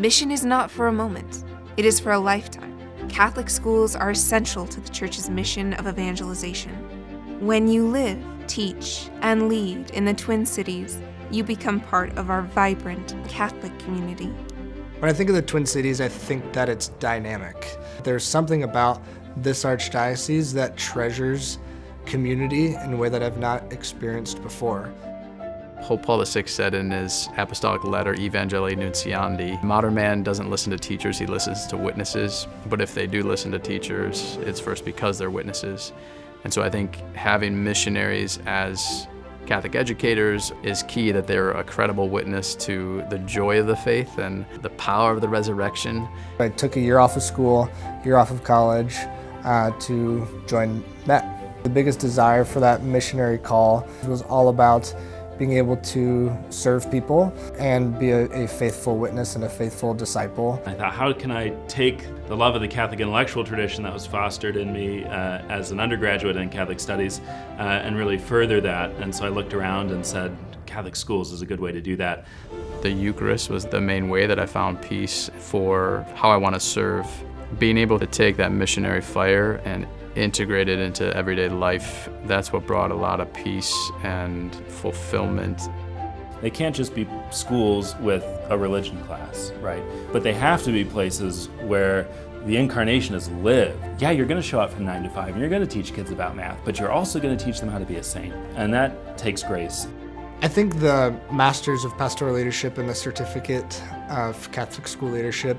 Mission is not for a moment, it is for a lifetime. Catholic schools are essential to the Church's mission of evangelization. When you live, teach, and lead in the Twin Cities, you become part of our vibrant Catholic community. When I think of the Twin Cities, I think that it's dynamic. There's something about this archdiocese that treasures community in a way that I've not experienced before. Pope Paul VI said in his apostolic letter, Evangelii Nuntiandi, modern man doesn't listen to teachers, he listens to witnesses. But if they do listen to teachers, it's first because they're witnesses. And so I think having missionaries as Catholic educators is key, that they're a credible witness to the joy of the faith and the power of the resurrection. I took a year off of school, year off of college to join MET. The biggest desire for that missionary call was all about being able to serve people and be a faithful witness and a faithful disciple. I thought, how can I take the love of the Catholic intellectual tradition that was fostered in me as an undergraduate in Catholic studies and really further that? And so I looked around and said, Catholic schools is a good way to do that. The Eucharist was the main way that I found peace for how I want to serve. Being able to take that missionary fire and integrate it into everyday life, that's what brought a lot of peace and fulfillment. They can't just be schools with a religion class, right? But they have to be places where the incarnation is lived. Yeah, you're going to show up from 9 to 5 and you're going to teach kids about math, but you're also going to teach them how to be a saint. And that takes grace. I think the Masters of Pastoral Leadership and the Certificate of Catholic School Leadership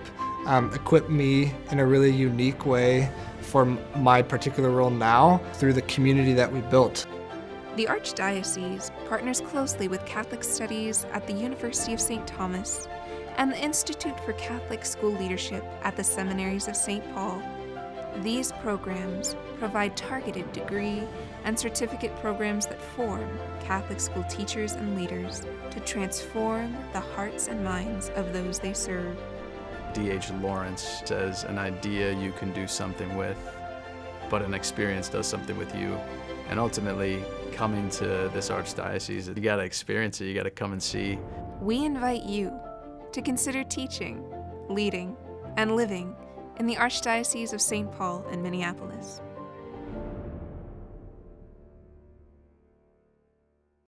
equip me in a really unique way for my particular role now through the community that we built. The Archdiocese partners closely with Catholic Studies at the University of St. Thomas and the Institute for Catholic School Leadership at the Seminaries of St. Paul. These programs provide targeted degree and certificate programs that form Catholic school teachers and leaders to transform the hearts and minds of those they serve. D.H. Lawrence says, an idea you can do something with, but an experience does something with you. And ultimately, coming to this archdiocese, you gotta experience it, you gotta come and see. We invite you to consider teaching, leading, and living in the Archdiocese of St. Paul in Minneapolis.